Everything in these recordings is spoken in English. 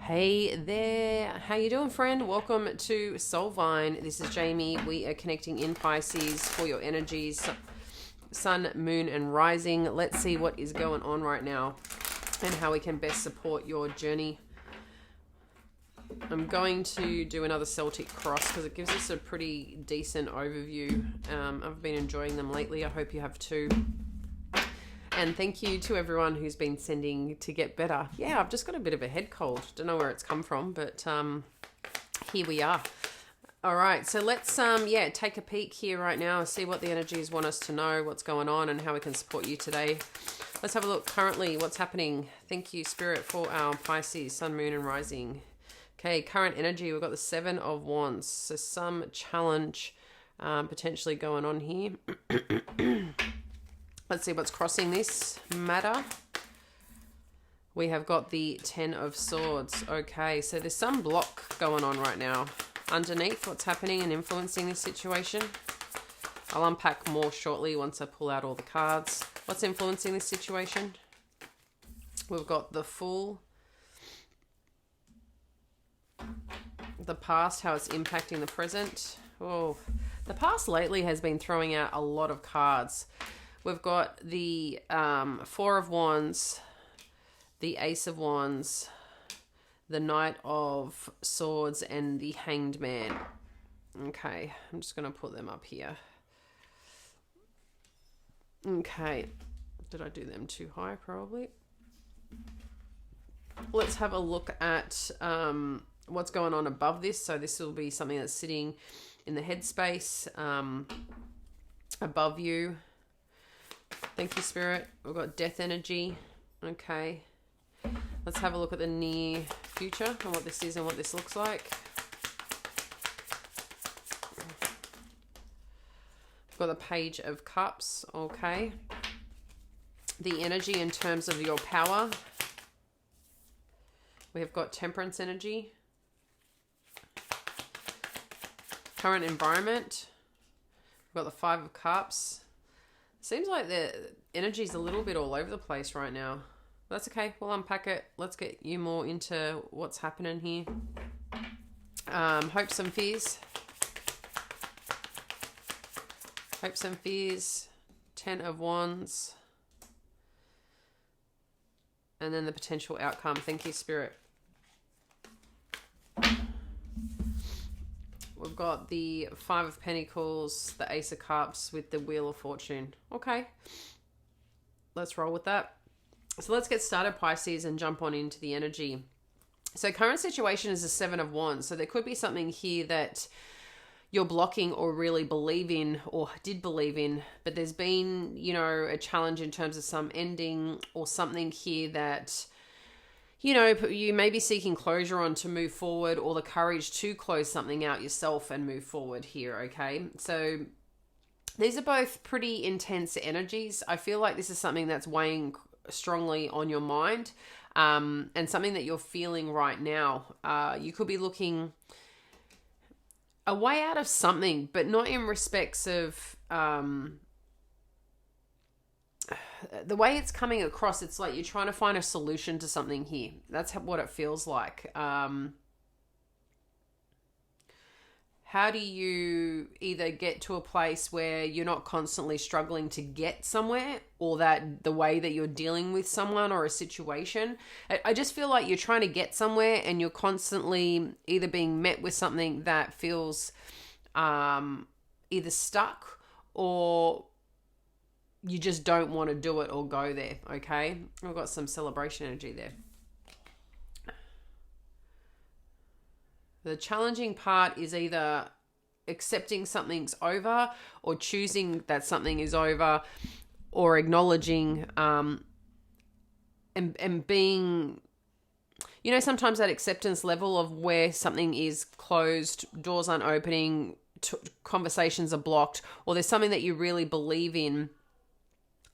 Hey there, how you doing, friend? Welcome to Soulvine. This is Jamie. We are connecting in Pisces for your energies, sun, moon, and rising. Let's see what is going on right now and how we can best support your journey. I'm going to do another Celtic cross because it gives us a pretty decent overview. I've been enjoying them lately. I hope you have too. And thank you to everyone who's been sending to get better. Yeah, I've just got a bit of a head cold. Don't know where it's come from, but here we are. All right, so let's take a peek here right now and see what the energies want us to know, what's going on, and how we can support you today. Let's have a look currently what's happening. Thank you, Spirit, for our Pisces, Sun, Moon, and Rising. Okay, current energy, we've got the Seven of Wands. So some challenge potentially going on here. Let's see what's crossing this matter. We have got the Ten of Swords. Okay, so there's some block going on right now underneath what's happening and influencing this situation. I'll unpack more shortly once I pull out all the cards. What's influencing this situation? We've got the Fool. The past, how it's impacting the present. Oh, the past lately has been throwing out a lot of cards. We've got the Four of Wands, the Ace of Wands, the Knight of Swords, and the Hanged Man. Okay, I'm just going to put them up here. Okay, did I do them too high? Probably. Let's have a look at what's going on above this. So this will be something that's sitting in the headspace above you. Thank you, Spirit. We've got death energy. Okay. Let's have a look at the near future and what this is and what this looks like. We've got the Page of Cups. Okay. The energy in terms of your power. We have got Temperance energy. Current environment. We've got the Five of Cups. Seems like the energy's a little bit all over the place right now. That's okay. We'll unpack it. Let's get you more into what's happening here. Hopes and fears. Hopes and fears. Ten of Wands. And then the potential outcome. Thank you, Spirit. We've got the Five of Pentacles, the Ace of Cups with the Wheel of Fortune. Okay. Let's roll with that. So let's get started, Pisces, and jump on into the energy. So current situation is the Seven of Wands. So there could be something here that you're blocking or really believe in or did believe in, but there's been, a challenge in terms of some ending or something here that you may be seeking closure on to move forward or the courage to close something out yourself and move forward here, okay? So these are both pretty intense energies. I feel like this is something that's weighing strongly on your mind and something that you're feeling right now. You could be looking a way out of something, but not in respects of... the way it's coming across, it's like you're trying to find a solution to something here. That's what it feels like. How do you either get to a place where you're not constantly struggling to get somewhere, or that the way that you're dealing with someone or a situation, I just feel like you're trying to get somewhere and you're constantly either being met with something that feels either stuck or you just don't want to do it or go there, okay? We've got some celebration energy there. The challenging part is either accepting something's over or choosing that something is over, or acknowledging and being, sometimes that acceptance level of where something is closed, doors aren't opening, conversations are blocked, or there's something that you really believe in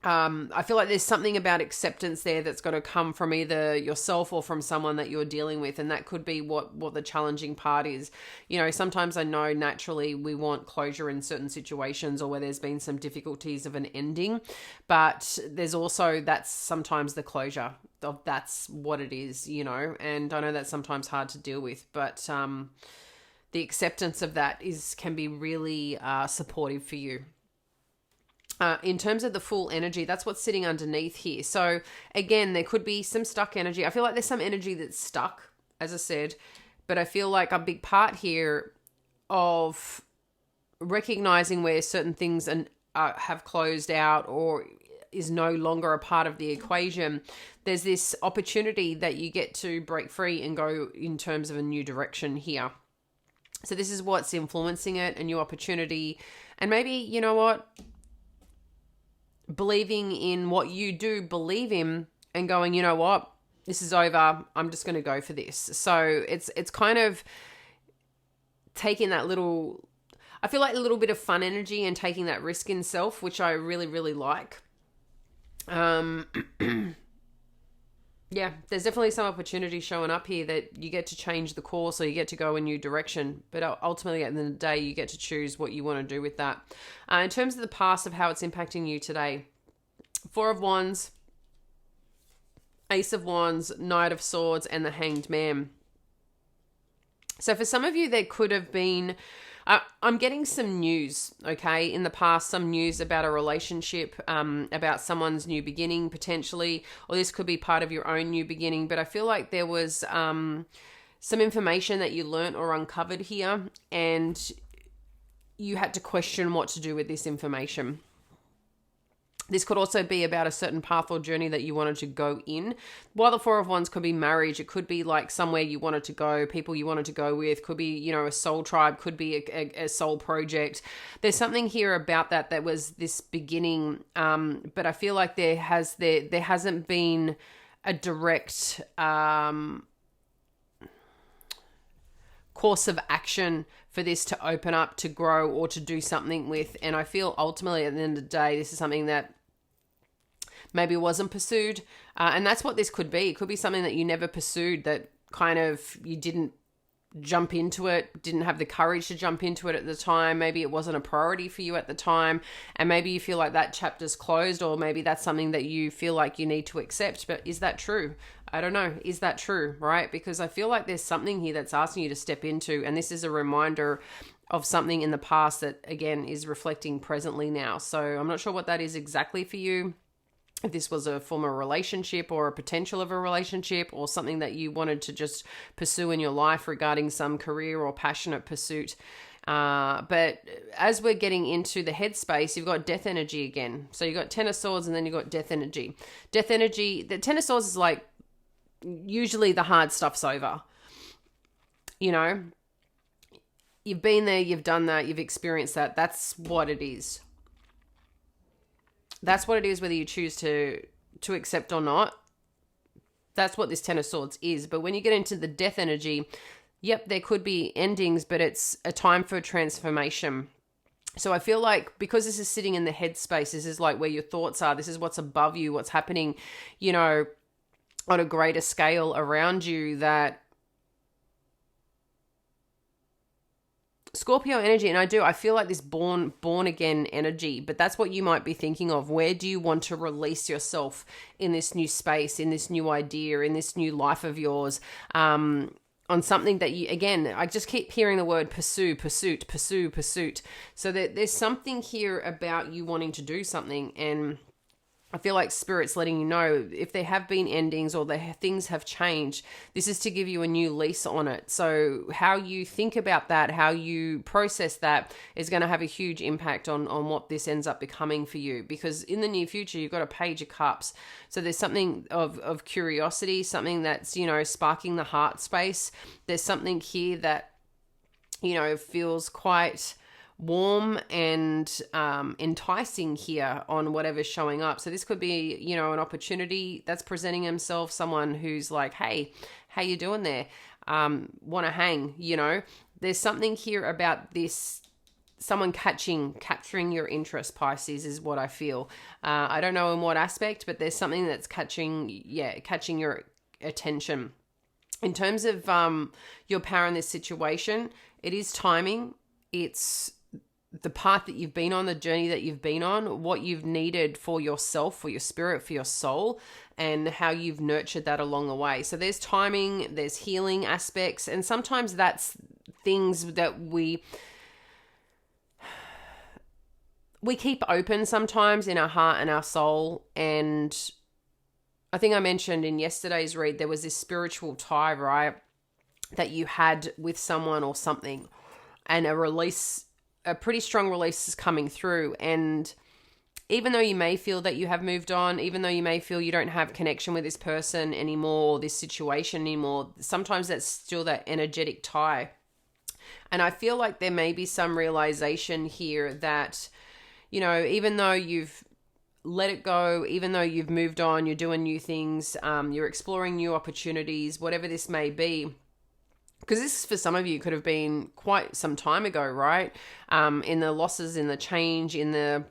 I feel like there's something about acceptance there that's got to come from either yourself or from someone that you're dealing with. And that could be what the challenging part is. You know, sometimes I know naturally we want closure in certain situations or where there's been some difficulties of an ending, but there's also, that's sometimes the closure of that's what it is, you know, and I know that's sometimes hard to deal with, but the acceptance of that can be really supportive for you. In terms of the full energy, that's what's sitting underneath here. So again, there could be some stuck energy. I feel like there's some energy that's stuck, as I said, but I feel like a big part here of recognizing where certain things have closed out or is no longer a part of the equation. There's this opportunity that you get to break free and go in terms of a new direction here. So this is what's influencing it, a new opportunity. And maybe, you know what? Believing in what you do believe in and going, you know what, this is over, I'm just going to go for this. So it's kind of taking that little, I feel like a little bit of fun energy and taking that risk in self, which I really, really like. Yeah, there's definitely some opportunity showing up here that you get to change the course or you get to go a new direction. But ultimately, at the end of the day, you get to choose what you want to do with that. In terms of the past of how it's impacting you today, 4 of Wands, Ace of Wands, Knight of Swords, and the Hanged Man. So for some of you, there could have been... I'm getting some news, okay, in the past, some news about a relationship, about someone's new beginning, potentially, or this could be part of your own new beginning, but I feel like there was some information that you learnt or uncovered here, and you had to question what to do with this information. This could also be about a certain path or journey that you wanted to go in. While the 4 of Wands could be marriage, it could be like somewhere you wanted to go, people you wanted to go with, could be, you know, a soul tribe, could be a soul project. There's something here about that was this beginning, but I feel like there hasn't been a direct course of action for this to open up, to grow, or to do something with. And I feel ultimately at the end of the day, this is something that maybe wasn't pursued. And that's what this could be. It could be something that you never pursued, that kind of you didn't jump into it, didn't have the courage to jump into it at the time. Maybe it wasn't a priority for you at the time. And maybe you feel like that chapter's closed, or maybe that's something that you feel like you need to accept. But is that true? I don't know. Is that true, right? Because I feel like there's something here that's asking you to step into, and this is a reminder of something in the past that, again, is reflecting presently now. So I'm not sure what that is exactly for you. If this was a former relationship or a potential of a relationship, or something that you wanted to just pursue in your life regarding some career or passionate pursuit. But as we're getting into the headspace, you've got death energy again. So you've got 10 of Swords and then you've got death energy. Death energy, the 10 of Swords is like, usually the hard stuff's over. You know, you've been there, you've done that, you've experienced that. That's what it is. That's what it is, whether you choose to accept or not. That's what this 10 of Swords is. But when you get into the death energy, yep, there could be endings, but it's a time for transformation. So I feel like because this is sitting in the headspace, this is like where your thoughts are. This is what's above you, what's happening, you know, on a greater scale around you, that Scorpio energy, and I feel like this born again energy, but that's what you might be thinking of. Where do you want to release yourself in this new space, in this new idea, in this new life of yours, on something that you, again, I just keep hearing the word pursue, pursuit, pursue, pursuit. So that there's something here about you wanting to do something, and I feel like Spirit's letting you know if there have been endings or things have changed, this is to give you a new lease on it. So how you think about that, how you process that is going to have a huge impact on what this ends up becoming for you. Because in the near future, you've got a Page of Cups. So there's something of curiosity, something that's, you know, sparking the heart space. There's something here that, you know, feels quite warm and enticing here on whatever's showing up. So this could be, you know, an opportunity that's presenting himself, someone who's like, hey, how you doing there? Want to hang, you know? There's something here about this someone capturing your interest, Pisces, is what I feel. I don't know in what aspect, but there's something that's catching your attention. In terms of your power in this situation, it is timing. It's the path that you've been on, the journey that you've been on, what you've needed for yourself, for your spirit, for your soul, and how you've nurtured that along the way. So there's timing, there's healing aspects, and sometimes that's things that we keep open sometimes in our heart and our soul. And I think I mentioned in yesterday's read, there was this spiritual tie, right, that you had with someone or something, and a pretty strong release is coming through. And even though you may feel that you have moved on, even though you may feel you don't have connection with this person anymore, or this situation anymore, sometimes that's still that energetic tie. And I feel like there may be some realization here that, you know, even though you've let it go, even though you've moved on, you're doing new things, you're exploring new opportunities, whatever this may be. Because this, for some of you, could have been quite some time ago, right? In the losses, in the change, in the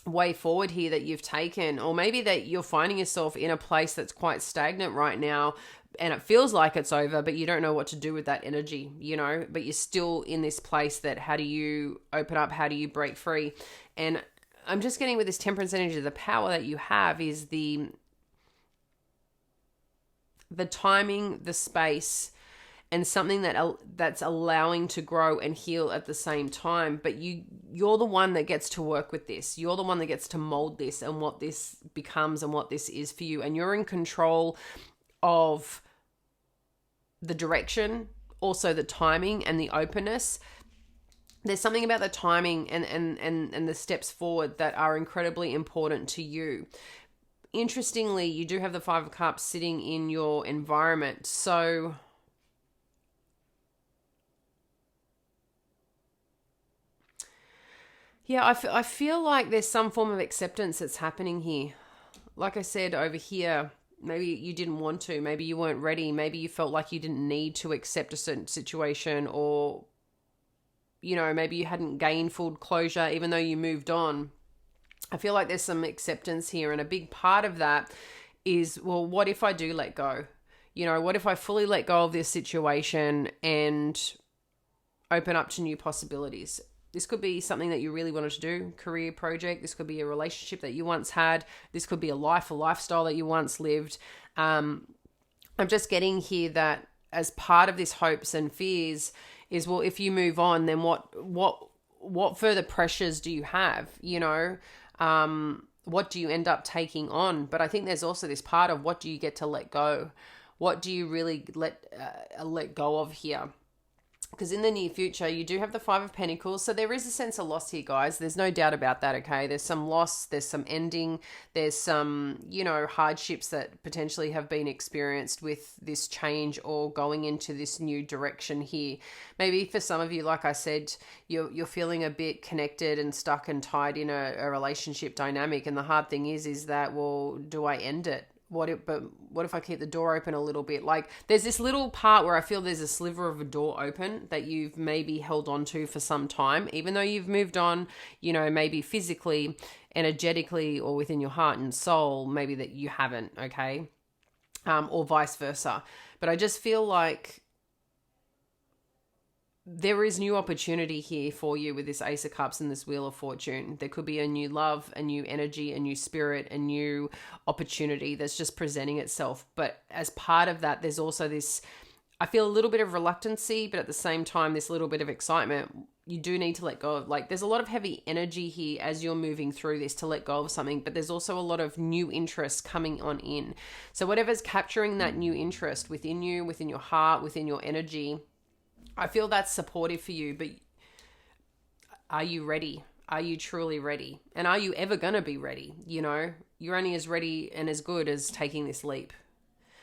way forward here that you've taken. Or maybe that you're finding yourself in a place that's quite stagnant right now, and it feels like it's over, but you don't know what to do with that energy, you know? But you're still in this place that, how do you open up? How do you break free? And I'm just getting with this temperance energy, the power that you have is the timing, the space, and something that's allowing to grow and heal at the same time. But you're the one that gets to work with this. You're the one that gets to mold this and what this becomes and what this is for you. And you're in control of the direction, also the timing and the openness. There's something about the timing and the steps forward that are incredibly important to you. Interestingly, you do have the Five of Cups sitting in your environment. So yeah, I feel like there's some form of acceptance that's happening here. Like I said, over here, maybe you didn't want to, maybe you weren't ready, maybe you felt like you didn't need to accept a certain situation, or, you know, maybe you hadn't gained full closure even though you moved on. I feel like there's some acceptance here, and a big part of that is, well, what if I do let go? You know, what if I fully let go of this situation and open up to new possibilities? This could be something that you really wanted to do, career project. This could be a relationship that you once had. This could be a lifestyle that you once lived. I'm just getting here that as part of this hopes and fears is, well, if you move on, then what further pressures do you have? You know, what do you end up taking on? But I think there's also this part of, what do you get to let go? What do you really let go of here? Because in the near future, you do have the Five of Pentacles. So there is a sense of loss here, guys. There's no doubt about that, okay? There's some loss. There's some ending. There's some, you know, hardships that potentially have been experienced with this change or going into this new direction here. Maybe for some of you, like I said, you're feeling a bit connected and stuck and tied in a relationship dynamic. And the hard thing is that, well, do I end it? What if I keep the door open a little bit? Like, there's this little part where I feel there's a sliver of a door open that you've maybe held on to for some time, even though you've moved on, you know, maybe physically, energetically, or within your heart and soul, maybe that you haven't, okay? Or vice versa. But I just feel like there is new opportunity here for you with this Ace of Cups and this Wheel of Fortune. There could be a new love, a new energy, a new spirit, a new opportunity that's just presenting itself. But as part of that, there's also this, I feel a little bit of reluctancy, but at the same time, this little bit of excitement. You do need to let go of, like, there's a lot of heavy energy here as you're moving through this to let go of something, but there's also a lot of new interest coming on in. So whatever's capturing that new interest within you, within your heart, within your energy, I feel that's supportive for you. But are you ready? Are you truly ready? And are you ever going to be ready? You know, you're only as ready and as good as taking this leap.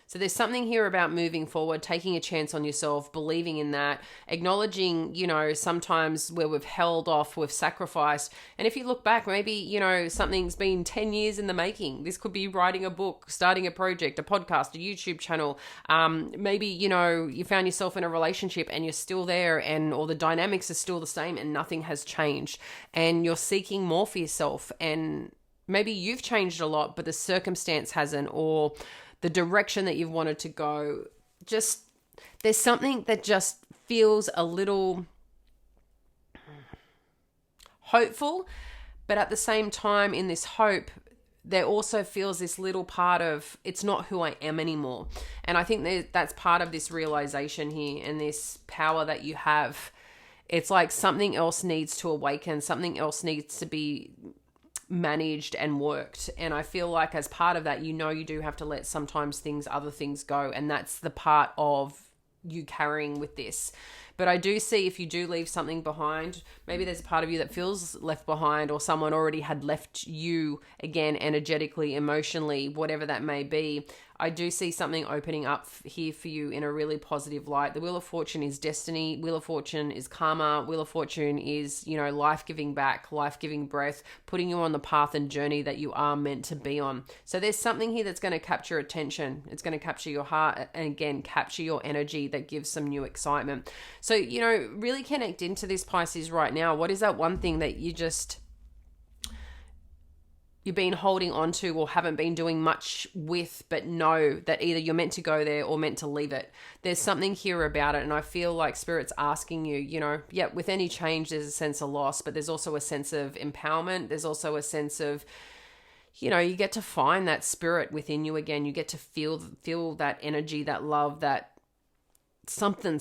So there's something here about moving forward, taking a chance on yourself, believing in that, acknowledging, sometimes where we've held off, we've sacrificed. And if you look back, maybe, something's been 10 years in the making. This could be writing a book, starting a project, a podcast, a YouTube channel. Maybe, you found yourself in a relationship and you're still there or the dynamics are still the same and nothing has changed. And you're seeking more for yourself. And maybe you've changed a lot, but the circumstance hasn't, or the direction that you've wanted to go. Just, there's something that just feels a little hopeful, but at the same time, in this hope, there also feels this little part of, it's not who I am anymore. And I think that's part of this realization here and this power that you have. It's like something else needs to awaken, something else needs to be managed and worked. And I feel like as part of that, you do have to let sometimes other things go. And that's the part of you carrying with this. But I do see if you do leave something behind, maybe there's a part of you that feels left behind, or someone already had left you, again, energetically, emotionally, whatever that may be. I do see something opening up here for you in a really positive light. The Wheel of Fortune is destiny. Wheel of Fortune is karma. Wheel of Fortune is, life giving back, life giving breath, putting you on the path and journey that you are meant to be on. So there's something here that's going to capture attention. It's going to capture your heart and, again, capture your energy that gives some new excitement. So, really connect into this, Pisces, right now. What is that one thing that you've been holding on to or haven't been doing much with, but know that either you're meant to go there or meant to leave it? There's something here about it. And I feel like Spirit's asking you, with any change, there's a sense of loss, but there's also a sense of empowerment. There's also a sense of, you get to find that spirit within you again. You get to feel that energy, that love, that something,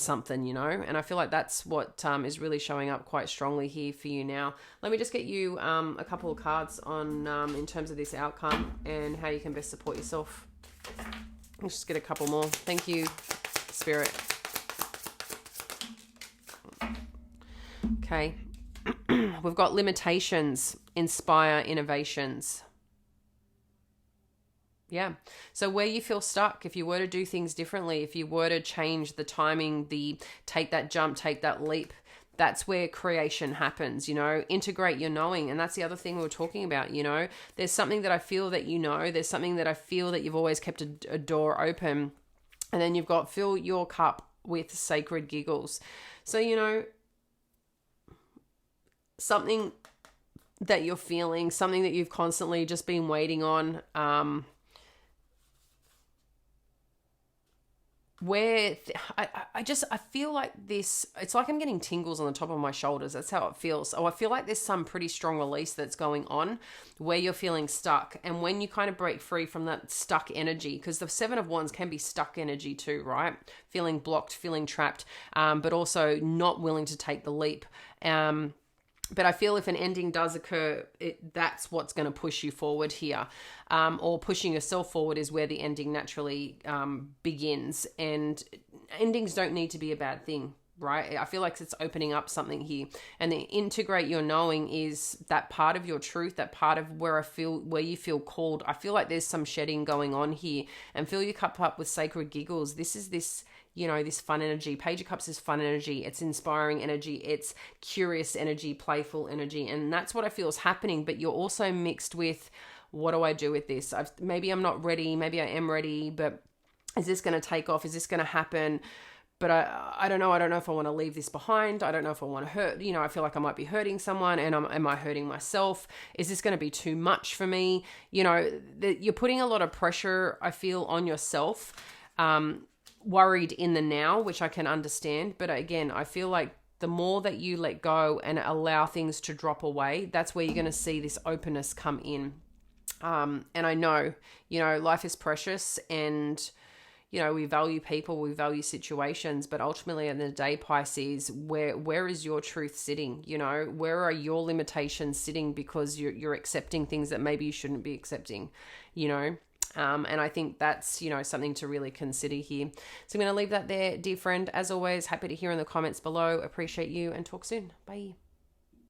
and I feel like that's what is really showing up quite strongly here for you now. Let me just get you a couple of cards on in terms of this outcome and how you can best support yourself. Let's just get a couple more. Thank you, Spirit. Okay. We've got limitations, inspire innovations. Yeah. So where you feel stuck, if you were to do things differently, if you were to change the timing, take that jump, take that leap, that's where creation happens, integrate your knowing. And that's the other thing we were talking about, there's something that I feel that there's something that I feel that you've always kept a door open. And then you've got fill your cup with sacred giggles. So, something that you're feeling, something that you've constantly just been waiting on, I feel like this, it's like I'm getting tingles on the top of my shoulders. That's how it feels. I feel like there's some pretty strong release that's going on where you're feeling stuck. And when you kind of break free from that stuck energy, because the 7 of Wands can be stuck energy too, right? Feeling blocked, feeling trapped, but also not willing to take the leap. But I feel if an ending does occur, that's what's going to push you forward here. Or pushing yourself forward is where the ending naturally begins. And endings don't need to be a bad thing, right? I feel like it's opening up something here. And the integrate your knowing is that part of your truth, that part of where you feel called. I feel like there's some shedding going on here. And fill your cup up with sacred giggles. This is this fun energy. Page of Cups is fun energy. It's inspiring energy. It's curious energy, playful energy. And that's what I feel is happening. But you're also mixed with, what do I do with this? Maybe I'm not ready. Maybe I am ready. But is this going to take off? Is this going to happen? But I don't know. I don't know if I want to leave this behind. I don't know if I want to hurt. I feel like I might be hurting someone. And am I hurting myself? Is this going to be too much for me? You're putting a lot of pressure, I feel, on yourself. Worried in the now, which I can understand. But again, I feel like the more that you let go and allow things to drop away, that's where you're going to see this openness come in. And I know, life is precious and, we value people, we value situations, but ultimately at the end of the day, Pisces, where is your truth sitting? Where are your limitations sitting because you're accepting things that maybe you shouldn't be accepting, And I think that's, something to really consider here. So I'm going to leave that there, dear friend. As always, happy to hear in the comments below. Appreciate you and talk soon. Bye.